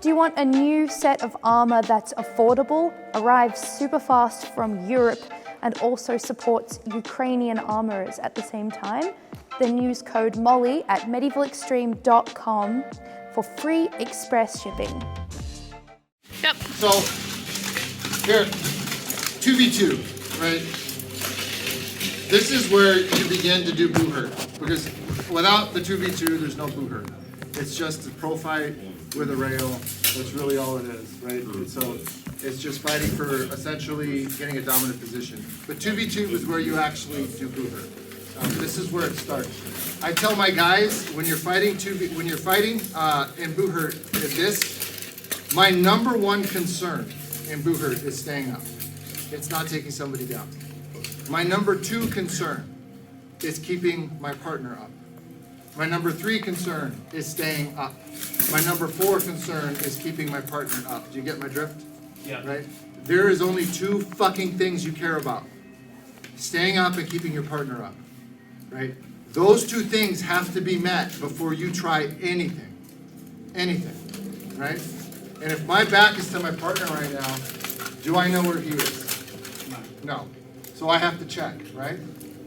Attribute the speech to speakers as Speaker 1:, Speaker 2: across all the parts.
Speaker 1: Do you want a new set of armor that's affordable, arrives super fast from Europe, and also supports Ukrainian armorers at the same time? Then use code MOLLY at medievalextreme.com for free express shipping.
Speaker 2: Yep.
Speaker 3: So, here, 2v2, right? This is where you begin to do Buhurt, because without the 2v2, there's no Buhurt. It's just a pro fight with a rail. That's really all it is, right? And so it's just fighting for essentially getting a dominant position. But 2v2 is where you actually do Buhurt. This is where it starts. I tell my guys when you're fighting in Buhurt, my number one concern in Buhurt is staying up. It's not taking somebody down. My number two concern is keeping my partner up. My number three concern is staying up. My number four concern is keeping my partner up. Do you get my drift?
Speaker 2: Yeah.
Speaker 3: Right? There is only two fucking things you care about. Staying up and keeping your partner up. Right? Those two things have to be met before you try anything. Anything. Right? And if my back is to my partner right now, do I know where he is? No. So I have to check, right?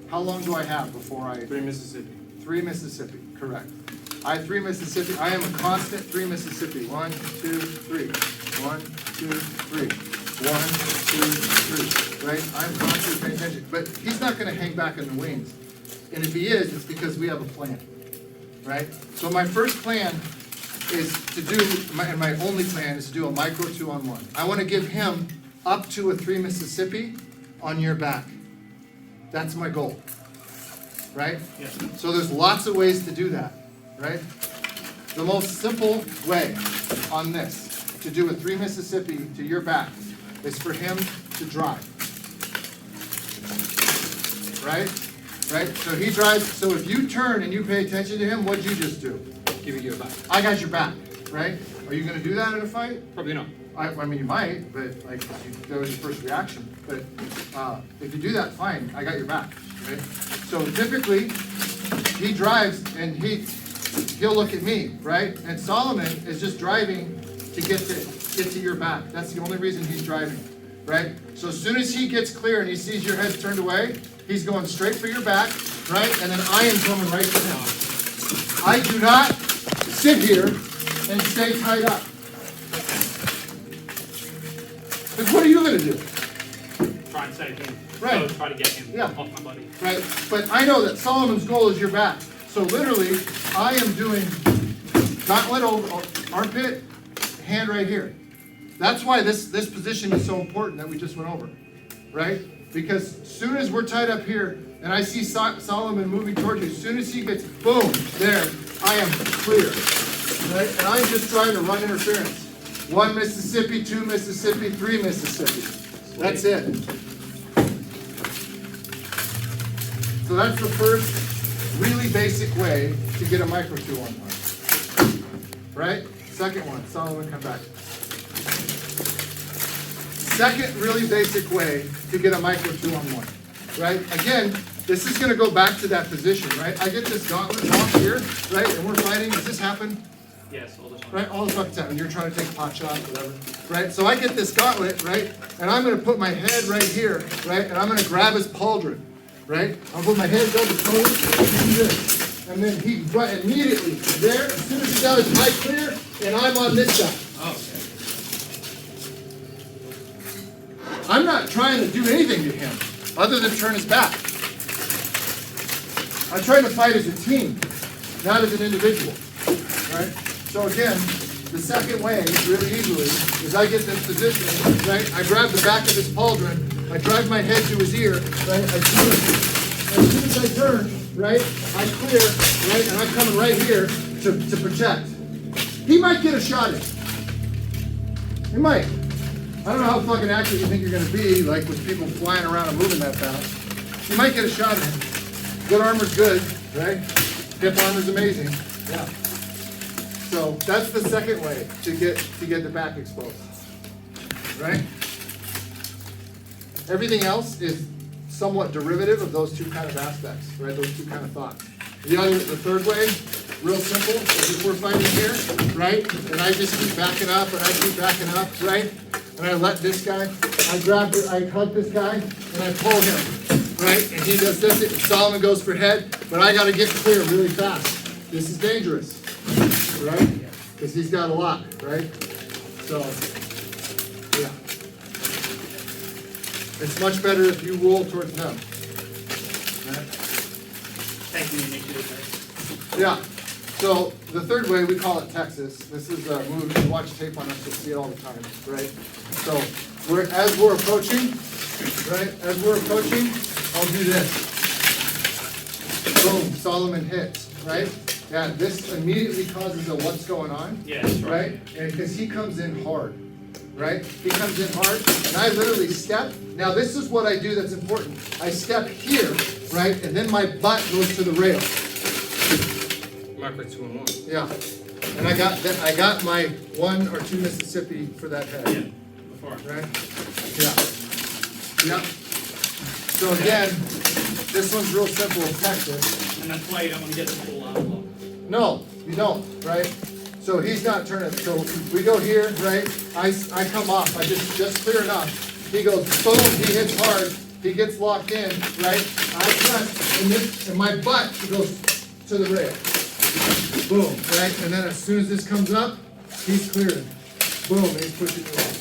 Speaker 3: How long do I have before I...
Speaker 2: 3 Mississippi.
Speaker 3: 3 Mississippi, correct. I have 3 Mississippi. I am a constant 3 Mississippi. 1, 2, 3. 1, 2, 3. 1, 2, 3. Right? I'm constantly paying attention. But he's not going to hang back in the wings. And if he is, it's because we have a plan. Right? So my first plan is to do, and my only plan is to do a micro 2-on-1. I want to give him up to a 3 Mississippi on your back. That's my goal. Right?
Speaker 2: Yes.
Speaker 3: So there's lots of ways to do that, right? The most simple way on this, to do a 3 Mississippi to your back, is for him to drive. Right? Right? So he drives, so if you turn and you pay attention to him, what'd you just do?
Speaker 2: Giving you a back.
Speaker 3: I got your back, right? Are you gonna do that in a fight?
Speaker 2: Probably not.
Speaker 3: I mean, you might, but like, that was your first reaction. But if you do that, fine, I got your back, right? So typically, he drives and he'll look at me, right? And Solomon is just driving to get to your back. That's the only reason he's driving, right? So as soon as he gets clear and he sees your head turned away, he's going straight for your back, right? And then I am coming right to him. I do not sit here and stay tied up. Because what are you going to do?
Speaker 2: Try and save him.
Speaker 3: Right.
Speaker 2: So try to get him off my body.
Speaker 3: Right. But I know that Solomon's goal is your back. So literally, I am doing gauntlet over armpit, hand right here. That's why this position is so important that we just went over. Right? Because as soon as we're tied up here, and I see Solomon moving towards you, as soon as he gets, boom, there, I am clear. Right? And I'm just trying to run interference. 1 Mississippi, 2 Mississippi, 3 Mississippi. That's it. So that's the first really basic way to get a micro 2-on-1. Right? Second one, Solomon, come back. Second really basic way to get a micro 2-on-1. Right? Again, this is going to go back to that position, right? I get this gauntlet off here, right? And we're fighting. Does this happen?
Speaker 2: Yes, all the time.
Speaker 3: Right, all the fucking time. And you're trying to take a pot shot, whatever. Right? So I get this gauntlet, right? And I'm going to put my head right here, right? And I'm going to grab his pauldron, right? I'll put my head down the phone and do this. And then he immediately there, as soon as he got his eye clear, and I'm on this side.
Speaker 2: Oh, okay.
Speaker 3: I'm not trying to do anything to him other than turn his back. I'm trying to fight as a team, not as an individual. Right? So again, the second way, really easily, is I get this position, right? I grab the back of his pauldron, I drive my head to his ear, right? I turn, as soon as I turn, right, I clear, right, and I'm coming right here to protect. He might get a shot in. He might. I don't know how fucking accurate you think you're gonna be, like with people flying around and moving that fast. You might get a shot in. Good armor's good, right? Hip armor's amazing. Yeah. So that's the second way to get the back exposed, right? Everything else is somewhat derivative of those two kind of aspects, right? Those two kind of thoughts. The third way real simple. If we're fighting here, right? And I just keep backing up and I keep backing up, right? And I let this guy, I grab it, I hug this guy, and I pull him, right? And he does this, and Solomon goes for head, but I gotta get clear really fast. This is dangerous, right? Because he's got a lock, right? So, yeah. It's much better if you roll towards them. Right?
Speaker 2: Taking the initiative, right?
Speaker 3: Yeah. So the third way, we call it Texas. This is a move, if you watch tape on us, you'll see it all the time, right? So as we're approaching, right? As we're approaching, I'll do this. Boom, Solomon hits, right? Yeah, this immediately causes a what's going on,
Speaker 2: Yeah, that's
Speaker 3: right? And because he comes in hard, right? He comes in hard, and I literally step. Now this is what I do that's important. I step here, right? And then my butt goes to the rail.
Speaker 4: Marker 2 and 1.
Speaker 3: Yeah, and I got my 1 or 2 Mississippi for that head,
Speaker 2: Yeah, before.
Speaker 3: right? Yeah. Yep. So again, this one's real simple, Texas.
Speaker 2: And that's why you don't want to get the full block.
Speaker 3: No, you don't, right? So he's not turning. So we go here, right? I come off. I just clear enough. He goes boom. He hits hard. He gets locked in, right? I press, and my butt goes to the rail. Boom, right? And then as soon as this comes up, he's clearing. Boom, and he's pushing you off.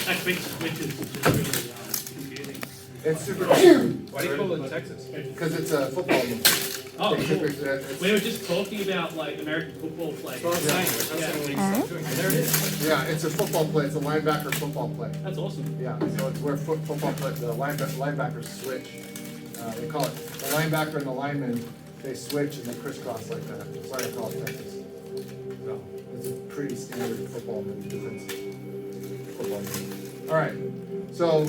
Speaker 2: That quick switch is really confusing.
Speaker 3: It's super
Speaker 4: Why do you call it Texas?
Speaker 3: because it's a football move.
Speaker 2: Oh, cool.
Speaker 3: It's-
Speaker 2: We were just talking about like American football play.
Speaker 4: That's what I'm saying. That's what I'm doing. There it is.
Speaker 3: Yeah, it's a football play. It's a linebacker football play.
Speaker 2: That's awesome.
Speaker 3: Yeah, so it's where football play, the linebackers switch. They call it, the linebacker and the lineman, they switch and they crisscross like that. That's why they call it Texas. So, it's a pretty standard football move, football move. All right, so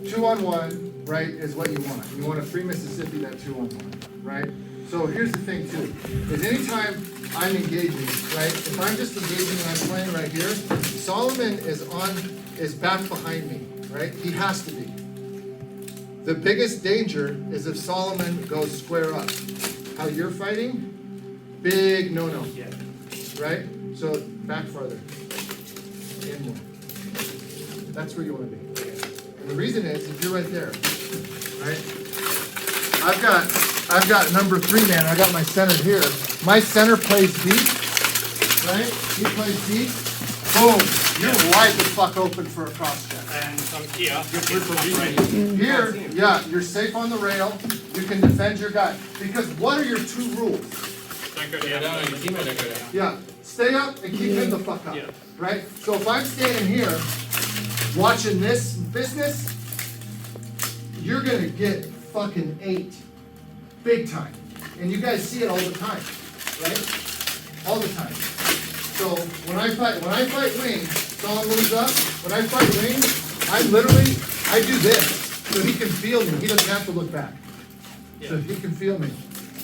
Speaker 3: 2-on-1, right, is what you want. You want a free Mississippi, that 2-on-1, right? So here's the thing too, is anytime I'm engaging, right, if I'm just engaging and I'm playing right here, Solomon is back behind me, right? He has to be. The biggest danger is if Solomon goes square up. How you're fighting, big no-no,
Speaker 2: Yeah.
Speaker 3: right? So back farther, in more. That's where you want to be. And the reason is, if you're right there, right? I've got number 3 man. I got my center here. My center plays deep, right? He plays deep. Boom! You're wide the fuck open for a cross check.
Speaker 2: And so here,
Speaker 3: Here, yeah, you're safe on the rail. You can defend your guy. Because what are your 2 rules?
Speaker 2: don't go
Speaker 4: Go
Speaker 2: down.
Speaker 4: down on your teammate, don't go down.
Speaker 3: Yeah, stay up and keep him the fuck up.
Speaker 2: Yeah.
Speaker 3: Right? So if I'm standing here watching this business, you're gonna get fucking 8. Big time. And you guys see it all the time, right? All the time. So when I fight wing, Solomon moves up. When I fight wing, I do this so he can feel me. He doesn't have to look back. So he can feel me.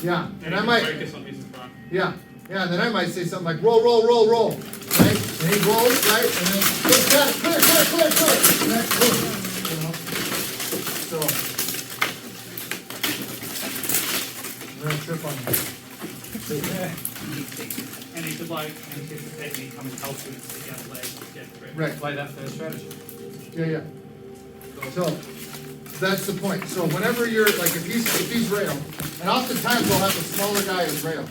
Speaker 3: Yeah. And I might
Speaker 2: focus on his front.
Speaker 3: yeah, and then I might say something like roll, roll, roll, roll, right? And he rolls, right? And then clear. And that's good, you know? So I'm gonna trip on this.
Speaker 2: And he could like anticipate me coming help with the other leg, get through.
Speaker 3: Right.
Speaker 4: Apply that for the strategy.
Speaker 3: Yeah. So that's the point. So whenever you're like, if he's rail, and oftentimes we'll have the smaller guy as rail.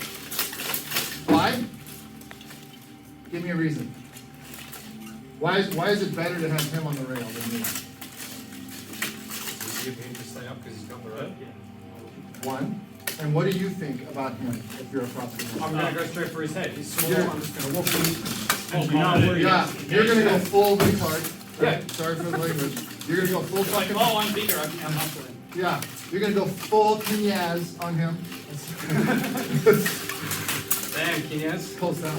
Speaker 3: Why? Give me a reason. Why is it better to have him on the rail than me?
Speaker 4: Just give him to stay up because he's got the rope.
Speaker 3: One. And what do you think about him if you're across the room?
Speaker 4: I'm gonna go straight for his head. He's small.
Speaker 3: You're-
Speaker 4: I'm just gonna walk in.
Speaker 2: Oh,
Speaker 4: And do not worry.
Speaker 3: Yeah, you're gonna go full retard.
Speaker 4: Yeah.
Speaker 3: Sorry for the language. You're gonna go full
Speaker 2: It's like,
Speaker 3: fucking.
Speaker 2: oh, I'm bigger, I'm hustling.
Speaker 3: Yeah, you're gonna go full Kenyaz on him.
Speaker 4: Damn, Kinyas.
Speaker 3: Pulls down.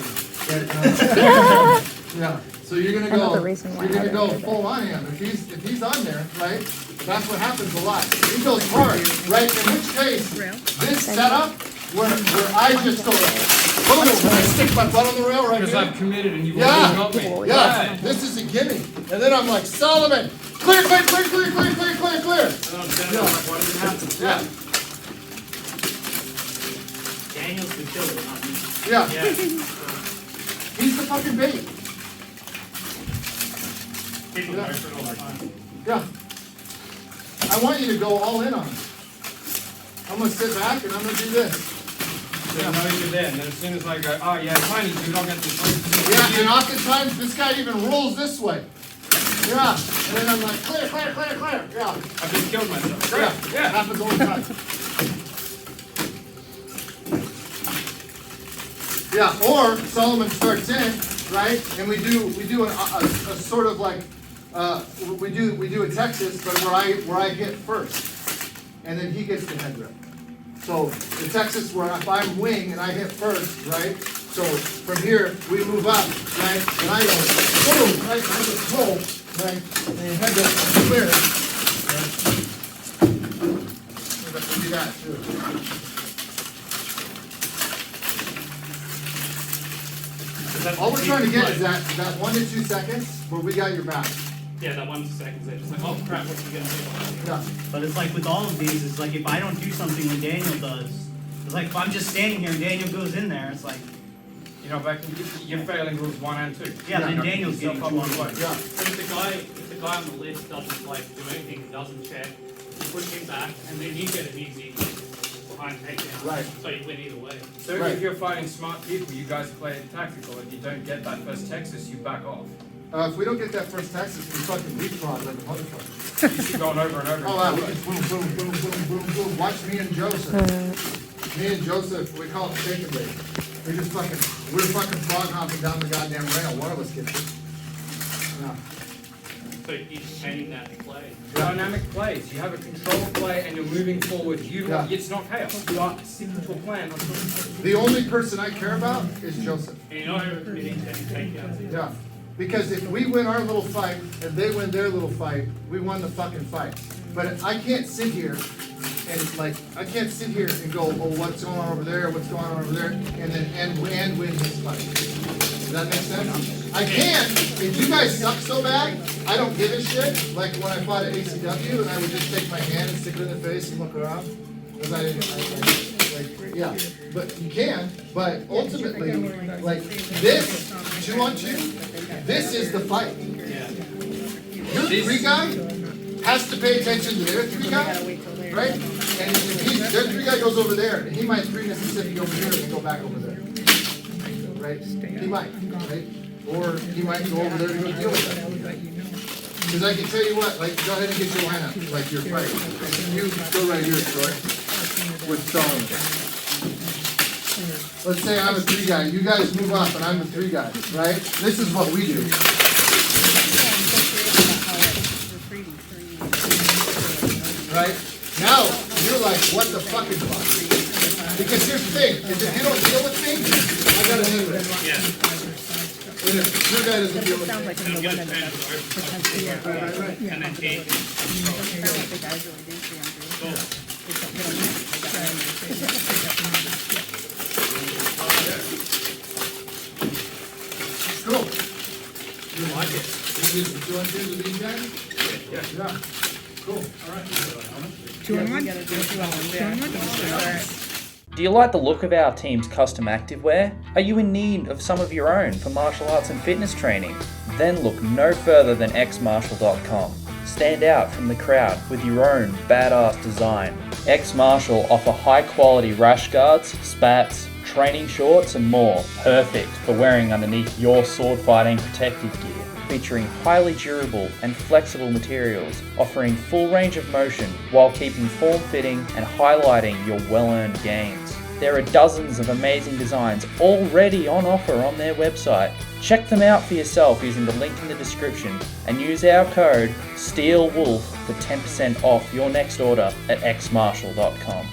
Speaker 3: Yeah, so you're gonna
Speaker 1: Another
Speaker 3: go,
Speaker 1: reason why
Speaker 3: you're
Speaker 1: I
Speaker 3: gonna
Speaker 1: don't
Speaker 3: go
Speaker 1: do that.
Speaker 3: full on him. If he's on there, right? That's what happens a lot. He goes hard, right? In which case, this setup where I just go When I stick my butt on the rail right
Speaker 4: Because
Speaker 3: here.
Speaker 4: I've committed and you've already got me.
Speaker 3: Yeah,
Speaker 4: Right.
Speaker 3: this is a gimme. And then I'm like, Solomon, clear, clear, clear, clear, clear, clear, clear, clear.
Speaker 2: And then I'm standing there like, why does it happen?
Speaker 3: Yeah,
Speaker 2: Daniel's the killer, not me.
Speaker 3: yeah.
Speaker 2: Yeah.
Speaker 3: He's the fucking bait.
Speaker 2: People go for it all the time.
Speaker 3: Yeah. I want you to go all in on it. I'm gonna sit back and I'm gonna do this.
Speaker 4: They know you're there, and then as soon as I go, oh yeah, tiny, do not get this.
Speaker 3: Yeah, and oftentimes this guy even rolls this way. Yeah, and then I'm like, clear, clear, clear, clear. Yeah,
Speaker 4: I've just killed myself. Great.
Speaker 3: yeah,
Speaker 4: Yeah.
Speaker 3: happens all the time. Yeah, or Solomon starts in, right, and we do a sort of like we do a Texas, but where I hit first, and then he gets the head rip. So the Texas where if I'm wing and I hit first, right? So from here we move up, right? And I go boom, right? I just pull, right? And the head goes clear. Right? We do that too. All we're trying to get is that 1 to 2 seconds where we got your back.
Speaker 2: Yeah, that 1 second, they're just like, oh crap, what are you gonna do?
Speaker 3: Yeah.
Speaker 5: But it's like with all of these, it's like if I don't do something when Daniel does, it's like if I'm just standing here and Daniel goes in there, it's like,
Speaker 4: You know, back you're failing rules 1 and 2.
Speaker 5: yeah, then
Speaker 3: Yeah.
Speaker 5: Daniel's getting
Speaker 4: Yourself
Speaker 5: two
Speaker 4: up
Speaker 5: on
Speaker 4: on
Speaker 5: one.
Speaker 3: Yeah.
Speaker 2: But if the guy on the list doesn't like do anything, doesn't check, you push him back, and then you get an easy behind takedown.
Speaker 3: Right.
Speaker 2: So you win either way.
Speaker 4: So
Speaker 3: Right.
Speaker 4: if you're fighting smart people, you guys play it tactical. If you don't get that first Texas, you back off.
Speaker 3: If we don't get that first Texas, we fucking leapfrog like a motherfucker.
Speaker 4: You keep going over and over.
Speaker 3: Oh wow, we just boom, boom, boom, boom, boom, boom. Watch me and Joseph. Me and Joseph, we call it shake and bake. We're fucking frog hopping down the goddamn rail. One of us gets it. Yeah.
Speaker 2: So he's changing that play.
Speaker 4: Dynamic plays. You have a controlled play and you're moving forward.
Speaker 3: Yeah.
Speaker 4: It's not chaos. You are sticking to a plan.
Speaker 3: The only person I care about is Joseph.
Speaker 2: And you're not ever committing to any takedowns.
Speaker 3: Yeah. Because if we win our little fight and they win their little fight, we won the fucking fight. But I can't sit here and go, oh, what's going on over there, what's going on over there, and then win this fight. Does that make sense? I can. If you guys suck so bad, I don't give a shit. Like when I fought at ACW and I would just take my hand and stick it in the face and look around. Because I didn't, yeah. But you can, but ultimately, like this, 2-on-2, this is the fight. Your 3 guy has to pay attention to their 3 guy, right? And if their 3 guy goes over there, and he might 3 Mississippi over here and go back over there. Right? He might, right? Or he might go over there to go deal with that. Because I can tell you what, like, go ahead and get your lineup, like your fight. You go right here, Troy, with Solomon. Let's say I'm a 3 guy, you guys move up and I'm the 3 guy, right? This is what we do. Right? Now, you're like, what the fucking fuck? Because here's the thing, is if you don't deal with me, I gotta deal with it.
Speaker 2: Yeah.
Speaker 3: And if your guy doesn't deal with me.
Speaker 2: I'm gonna turn it over.
Speaker 3: Right.
Speaker 2: And then change.
Speaker 3: Cool. You like it? You want to do these guys? Yeah. Cool. All right.
Speaker 6: 2-on-1?
Speaker 7: Do you like the look of our team's custom activewear? Are you in need of some of your own for martial arts and fitness training? Then look no further than xmartial.com. Stand out from the crowd with your own badass design. X Martial offer high quality rash guards, spats, training shorts and more, perfect for wearing underneath your sword fighting protective gear. Featuring highly durable and flexible materials, offering full range of motion while keeping form-fitting and highlighting your well-earned gains. There are dozens of amazing designs already on offer on their website. Check them out for yourself using the link in the description and use our code STEELWOLF for 10% off your next order at xmartial.com.